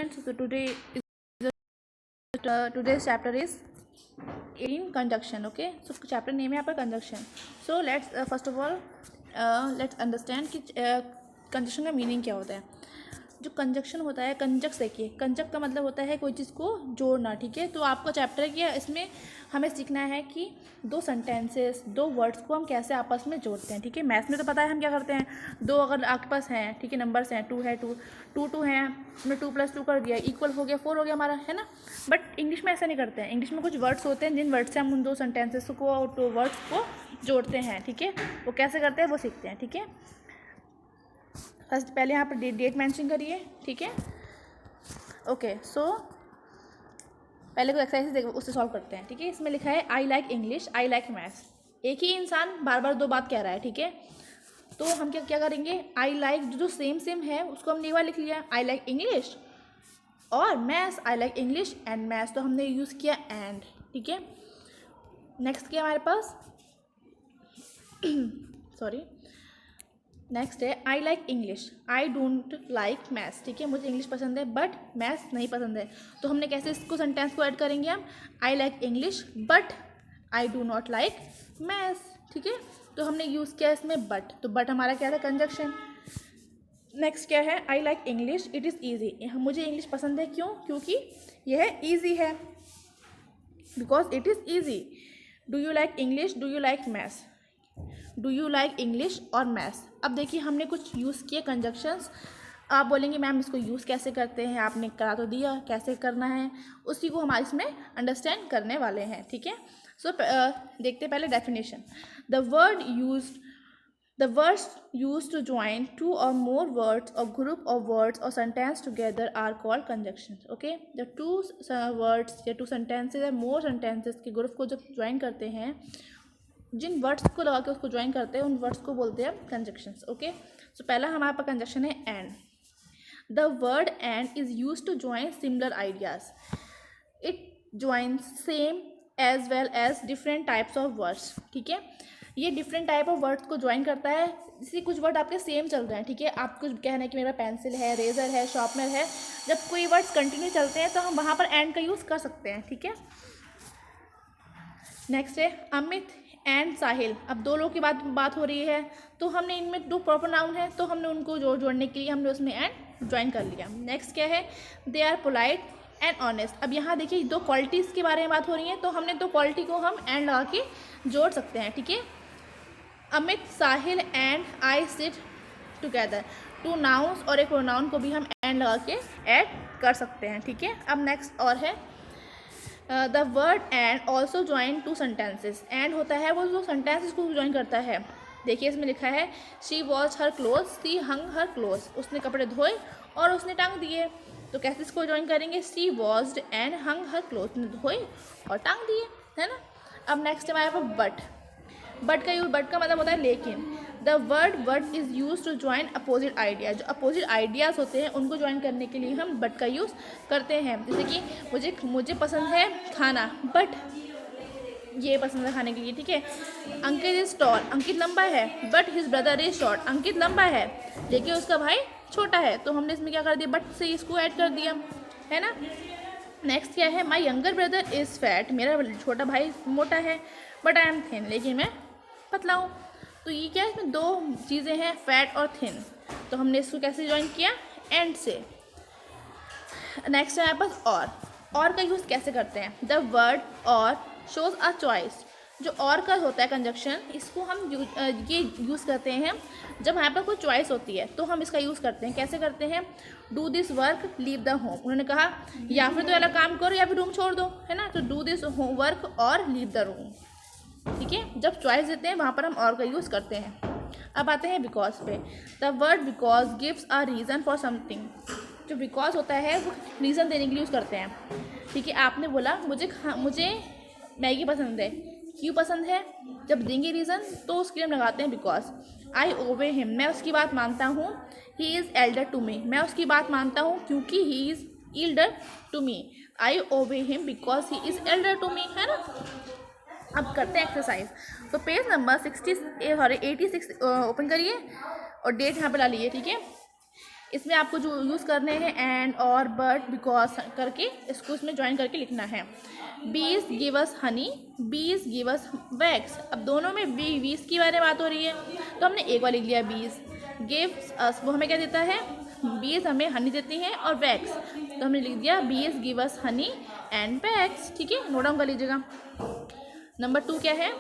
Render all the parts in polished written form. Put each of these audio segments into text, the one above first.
students, so today's chapter is in conjunction. Okay, so chapter name है यहाँ पर conjunction. So let's first of all let's understand कि conjunction का meaning क्या होता है. जो कंजक्शन होता है, कंजक्स देखिए, कंजक्ट का मतलब होता है कोई चीज़ को जोड़ना. ठीक है, तो आपका चैप्टर है कि इसमें हमें सीखना है कि दो सेंटेंसेस, दो वर्ड्स को हम कैसे आपस में जोड़ते हैं. ठीक है, मैथ्स में तो पता है हम क्या करते हैं, दो अगर आपके पास हैं, ठीक है, नंबर्स हैं, टू है, टू है, हमने 2 + 2 कर दिया, इक्वल हो गया, 4 हो गया हमारा, है ना. बट इंग्लिश में ऐसा नहीं करते हैं. इंग्लिश में कुछ वर्ड्स होते हैं जिन वर्ड्स से हम उन दो सेंटेंसेस को, दो वर्ड्स को जोड़ते हैं. ठीक है, वो कैसे करते हैं वो सीखते हैं. ठीक है, फर्स्ट पहले यहाँ पर डेट मेंशन करिए. ठीक है, ओके. सो पहले कोई एक्सरसाइज देखो, उससे सॉल्व करते हैं. ठीक है, इसमें लिखा है I like English, I like maths. एक ही इंसान बार बार दो बात कह रहा है. ठीक है, तो हम क्या क्या करेंगे, आई लाइक जो सेम है उसको हमने एक बार लिख लिया, आई लाइक इंग्लिश, और maths, I like English and maths, तो हमने यूज़ किया एंड. ठीक है, नेक्स्ट क्या हमारे पास सॉरी, नेक्स्ट है I like English, I don't like maths. ठीक है, मुझे इंग्लिश पसंद है बट मैथ्स नहीं पसंद है. तो हमने कैसे इसको सेंटेंस को ऐड करेंगे हम, I like English but I do not like maths. ठीक है, तो हमने यूज़ किया इसमें बट, तो बट हमारा क्या था, कंजक्शन. नेक्स्ट क्या है, I like English, it is easy. मुझे इंग्लिश पसंद है, क्यों, क्योंकि यह ईजी है, because it is easy. Do you like English, do you like maths, do you like English और मैथ्स. अब देखिए हमने कुछ यूज़ किए कंजक्शंस. आप बोलेंगे मैम इसको यूज़ कैसे करते हैं, आपने करा तो दिया, कैसे करना है उसी को हमारे इसमें अंडरस्टैंड करने वाले हैं. ठीक है, सो देखते पहले definition. The words use to join two or more words or group of words or sentence together are called conjunctions. Okay, the two words या टू सेंटेंसेज या मोर सेंटेंसेज के ग्रुप को जब ज्वाइन करते हैं, जिन words को लगा के उसको ज्वाइन करते हैं, उन वर्ड्स को बोलते हैं कंजक्शंस. ओके, सो पहला हमारे पास कंजक्शन है and. The word and is use to join similar ideas. It join same as well as different types of words. ठीक है, ये डिफरेंट टाइप ऑफ वर्ड्स को ज्वाइन करता है. जैसे कुछ वर्ड आपके सेम चल रहे हैं, ठीक है, आप कुछ कहना है कि मेरा पेंसिल है, रेजर है, शार्पनर है, जब कोई वर्ड्स कंटिन्यू चलते हैं तो हम वहाँ पर एंड का यूज़ कर सकते हैं. ठीक है, नेक्स्ट है अमित एंड साहिल. अब दो लोगों की बात हो रही है, तो हमने इनमें दो प्रॉपर नाउन है, तो हमने उनको जोड़ने के लिए हमने उसमें एंड ज्वाइन कर लिया. नेक्स्ट क्या है, they are polite and honest. अब यहाँ देखिए दो क्वालिटीज़ के बारे में बात हो रही है, तो हमने दो क्वालिटी को हम एंड लगा के जोड़ सकते हैं. ठीक है, Amit, Sahil and I sit together. Two nouns और एक प्रोनाउन को भी हम एंड लगा के ऐड कर सकते हैं. ठीक है, अब नेक्स्ट और है the word and also join two sentences. And होता है वो जो सेंटेंसेज को ज्वाइन करता है. देखिए इसमें लिखा है she wash her cloth, she hung her cloth. उसने कपड़े धोए और उसने टांग दिए. तो कैसे इसको ज्वाइन करेंगे, she washed and hung her cloth, ने धोए और टांग दिए, है ना. अब नेक्स्ट हमारे पास बट. बट का मतलब होता है लेकिन. The word but is use to join opposite idea. जो अपोजिट आइडियाज़ होते हैं उनको ज्वाइन करने के लिए हम बट का यूज़ करते हैं. जैसे कि मुझे पसंद है खाना बट ये पसंद है खाने के लिए. ठीक है, अंकित इज टॉल, अंकित लंबा है, but his brother is short. Ankit लंबा है लेकिन उसका भाई छोटा है, तो हमने इसमें क्या कर दिया, बट से इसको ऐड कर दिया, है ना. नेक्स्ट क्या है, my younger brother is fat. मेरा छोटा भाई मोटा है, बट आई एम थिन, लेकिन मैं पतला हूँ. तो ये क्या है, इसमें दो चीज़ें हैं, फैट और थिन. तो हमने इसको कैसे ज्वाइन किया, एंड से. नेक्स्ट है हमारे पास और का यूज़ कैसे करते हैं. द वर्ड और शोज अ चॉइस. जो और का होता है कंजक्शन, इसको हम ये यूज़ करते हैं जब हमारे पास कोई चॉइस होती है, तो हम इसका यूज़ करते हैं. कैसे करते हैं, do this work leave the home. उन्होंने कहा या फिर तो वाला काम करो या फिर रूम छोड़ दो, है ना. तो डू दिस वर्क और लीव द रूम. ठीक है, जब चॉइस देते हैं वहाँ पर हम और का यूज़ करते हैं. अब आते हैं बिकॉज पे. The word because gives a reason for something. जो बिकॉज होता है वो रीज़न देने के लिए यूज़ करते हैं. ठीक है, आपने बोला मुझे मैगी पसंद है, क्यों पसंद है, जब देंगे रीज़न तो उसके लिए हम लगाते हैं बिकॉज. आई ओबे हिम, मैं उसकी बात मानता हूँ. He is elder to me, मैं उसकी बात मानता हूँ क्योंकि he is elder to me. I obey him because he is elder to me, है ना. अब करते हैं एक्सरसाइज. तो पेज नंबर 86 ओपन करिए और डेट यहाँ पर डालिए. ठीक है, इसमें आपको जो यूज़ करने हैं एंड और बट बिकॉज करके इसको इसमें ज्वाइन करके लिखना है। बीज गिव अस हनी, बीज गिव अस वैक्स। अब दोनों में बीज की बारे में बात हो रही है तो हमने एक बार लिख लिया बीज। गिव्स अस वो हमें क्या देता है, बीज हमें हनी देती हैं, और वैक्स तो हमने लिख दिया बीज give us honey and wax. ठीक है, नोट डाउन कर लीजिएगा। नंबर 2 क्या है,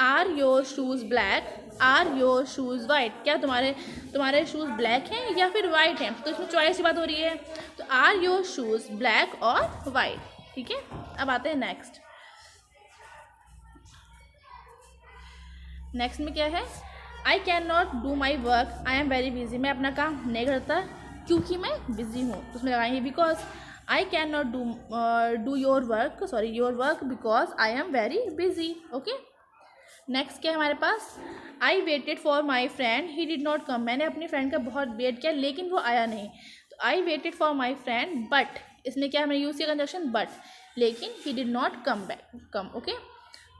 are your shoes black, are your shoes white. क्या तुम्हारे शूज़ ब्लैक हैं या फिर वाइट हैं, तो इसमें चॉइस की बात हो रही है, तो आर योर शूज़ ब्लैक और वाइट। ठीक है, अब आते हैं नेक्स्ट में क्या है, I can not do my work, I am very busy. मैं अपना काम नहीं करता क्योंकि मैं बिजी हूँ, तो उसमें लगाएंगे because. I can not do your work because I am very busy. Okay, next क्या है हमारे पास, I waited for my friend he did not come. मैंने अपनी फ्रेंड का बहुत वेट किया लेकिन वो आया नहीं, तो आई waited for my friend but, इसमें क्या हमने यूज़ किया कंजक्शन बट, लेकिन ही did not come. Okay,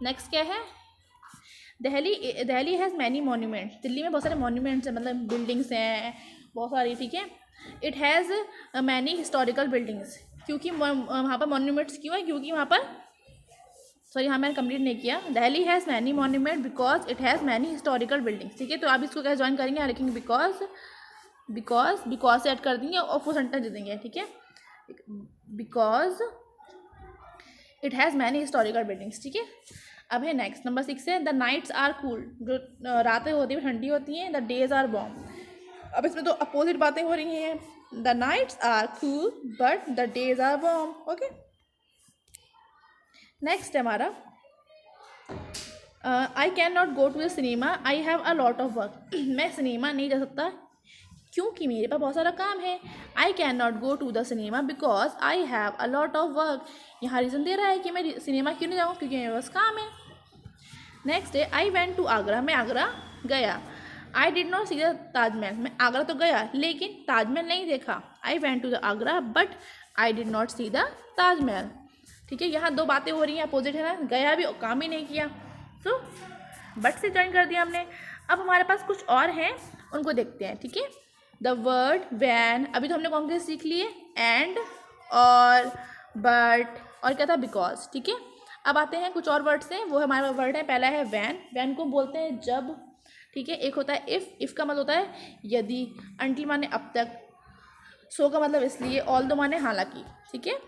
next क्या है, Delhi has many monuments. Delhi में बहुत सारे मॉन्यूमेंट्स हैं, मतलब बिल्डिंग्स हैं बहुत सारी। ठीक है, it has many historical buildings. क्योंकि वहाँ पर मॉन्यूमेंट्स क्यों है, क्योंकि वहाँ पर हाँ मैंने कंप्लीट नहीं किया। Delhi has many monument because it has many historical buildings. ठीक है, तो आप इसको कैसे ज्वाइन करेंगे, यहाँ लिखेंगे बिकॉज से ऐड कर देंगे और फुल सेंटेंस दे देंगे। ठीक है, because it has many historical buildings. ठीक है, अब है नेक्स्ट नंबर 6 है, द नाइट्स आर कूल। जो रातें होती हैं ठंडी होती हैं, द डेज आर वार्म। अब इसमें तो अपोजिट बातें हो रही हैं, the nights are cool but the days are warm. Okay, next है हमारा, I can not go to the cinema, I have a lot of work. मैं सिनेमा नहीं जा सकता क्योंकि मेरे पास बहुत सारा काम है। I can not go to the cinema because I have a lot of work. यहाँ रीज़न दे रहा है कि मैं सिनेमा क्यों नहीं जाऊँ, क्योंकि मेरे पास काम है। नेक्स्ट है, आई वेंट टू आगरा। मैं आगरा गया। I did not see the Taj Mahal. मैं आगरा तो गया लेकिन ताजमहल नहीं देखा। I went to the Agra but I did not see the Taj Mahal. ठीक है, यहाँ दो बातें हो रही हैं, अपोजिट है ना, गया भी और काम ही नहीं किया, तो बट से ज्वाइन कर दिया हमने। अब हमारे पास कुछ और हैं, उनको देखते हैं। ठीक है, द वर्ड वैन, अभी तो हमने कॉन्ग्रेस सीख लिए, एंड और बट और क्या था, बिकॉज। ठीक है, अब आते हैं कुछ और वर्ड्स हैं, वो हमारा वर्ड है, पहला है वैन। वैन को बोलते हैं जब। ठीक है, एक होता है इफ़ का मतलब होता है यदि, अंटिल माने अब तक, सो का मतलब इसलिए, ऑल दो माने हालांकि। ठीक है,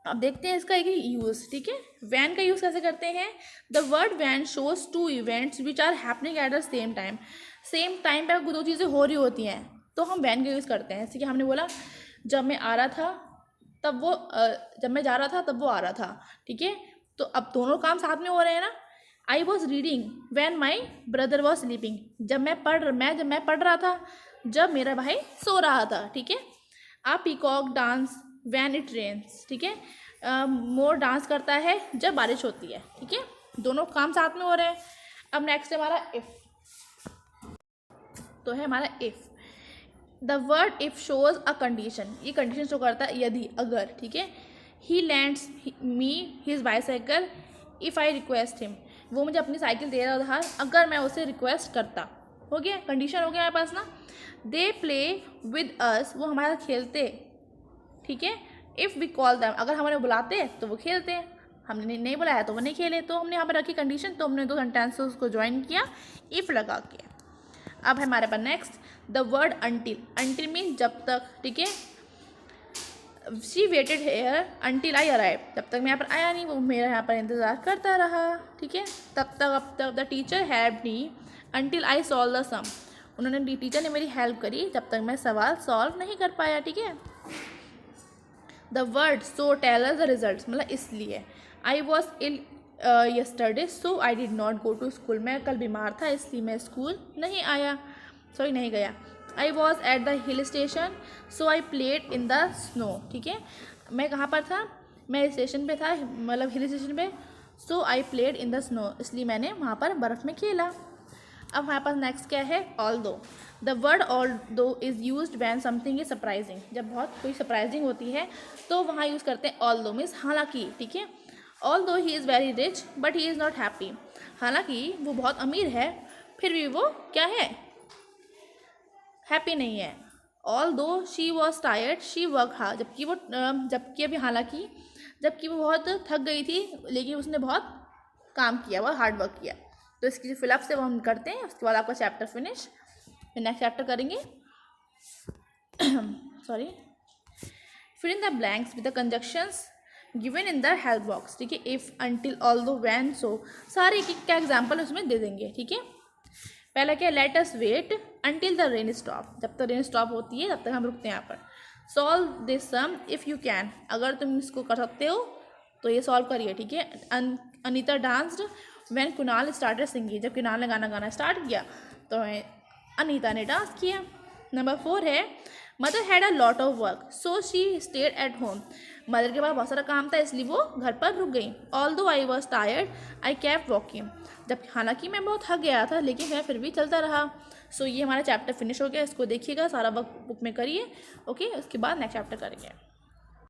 अब देखते हैं इसका एक यूज़। ठीक है, वैन का यूज़ कैसे करते हैं, the word when shows two events which are happening at the same time. Same time पर दो चीज़ें हो रही होती हैं तो हम वैन का यूज़ करते हैं। जैसे कि हमने बोला जब मैं आ रहा था तब वो जब मैं जा रहा था तब वो आ रहा था। ठीक है, तो अब दोनों काम साथ में हो रहे हैं ना। I was reading when my brother was sleeping. जब मैं पढ़ रहा था जब मेरा भाई सो रहा था। ठीक है, a peacock dance when it rains. ठीक है, मोर डांस करता है जब बारिश होती है। ठीक है, दोनों काम साथ में हो रहे हैं। अब नेक्स्ट है हमारा इफ़, तो है हमारा if. The word if shows a condition. ये कंडीशन शो करता है यदि, अगर। ठीक है, ही lands me his bicycle if I request him. वो मुझे अपनी साइकिल दे रहा था अगर मैं उसे रिक्वेस्ट करता। हो गया, कंडीशन हो गया हमारे पास ना। दे प्ले विद अस, वो हमारे साथ खेलते। ठीक है, इफ़ वी कॉल दैम, अगर हम उन्हें बुलाते तो वो खेलते हैं, हमने नहीं बुलाया तो वो नहीं खेले। तो हमने यहाँ पर रखी कंडीशन, तो हमने दो सेंटेंसेस को ज्वाइन किया इफ़ लगा के। अब है हमारे पास next the word until. Until means जब तक। ठीक है, she waited here until I arrive. जब तक मैं यहाँ पर आया नहीं वो मेरा यहाँ पर इंतज़ार करता रहा। ठीक है, तब तक the teacher had me until I solve the sum. उन्होंने टीचर ने मेरी हेल्प करी जब तक मैं सवाल सॉल्व नहीं कर पाया। ठीक है, the word so tell us the result, मतलब इसलिए। I was ill yesterday so I did not go to school. मैं कल बीमार था इसलिए मैं स्कूल नहीं गया। I was at the hill station so I played in the snow. ठीक है, मैं कहाँ पर था, मैं स्टेशन पे था, मतलब हिल स्टेशन पे। So I played in the snow, इसलिए मैंने वहाँ पर बर्फ़ में खेला। अब हमारे पास नेक्स्ट क्या है, ऑल दो। द वर्ड ऑल दो is use when something is surprising. जब बहुत कोई सरप्राइजिंग होती है तो वहाँ यूज़ करते हैं ऑल दो, मीन्स हालांकि। ठीक है, ऑल दो he is very rich but he is not happy. हालांकि वो बहुत अमीर है फिर भी वो क्या है, हैप्पी नहीं है। ऑल दो she was tired she work hard, जबकि वो बहुत थक गई थी, लेकिन उसने बहुत काम किया, बहुत हार्ड वर्क किया। तो इसकी जो फिलअप से वो हम करते हैं, उसके बाद आपका चैप्टर फिनिश। फिर नेक्स्ट चैप्टर करेंगे sorry, fill in the blanks with the conjunctions given in the help box. ठीक है, if, until, although, when, so, सारे एक एक का एग्जाम्पल उसमें दे देंगे। ठीक है, पहला क्या है, let us wait until the rain stop, जब तक रेन स्टॉप होती है तब तक हम रुकते हैं यहाँ पर। Solve this some if you can, अगर तुम इसको कर सकते हो तो ये सॉल्व करिए। ठीक है, Anita danced when Kunal started singing, जब कुणाल ने गाना गाना स्टार्ट किया तो अनीता ने डांस किया। नंबर 4 है, mother had a lot of work so she stayed at home, mother के पास बहुत सारा काम था इसलिए वो घर पर रुक गई। Although I was tired I kept walking, जब हालांकि मैं बहुत थक गया था लेकिन मैं फिर भी चलता रहा। सो ये हमारा चैप्टर फिनिश हो गया, इसको देखिएगा, सारा वर्क बुक में करिए। ओके, उसके बाद नेक्स्ट चैप्टर करेंगे।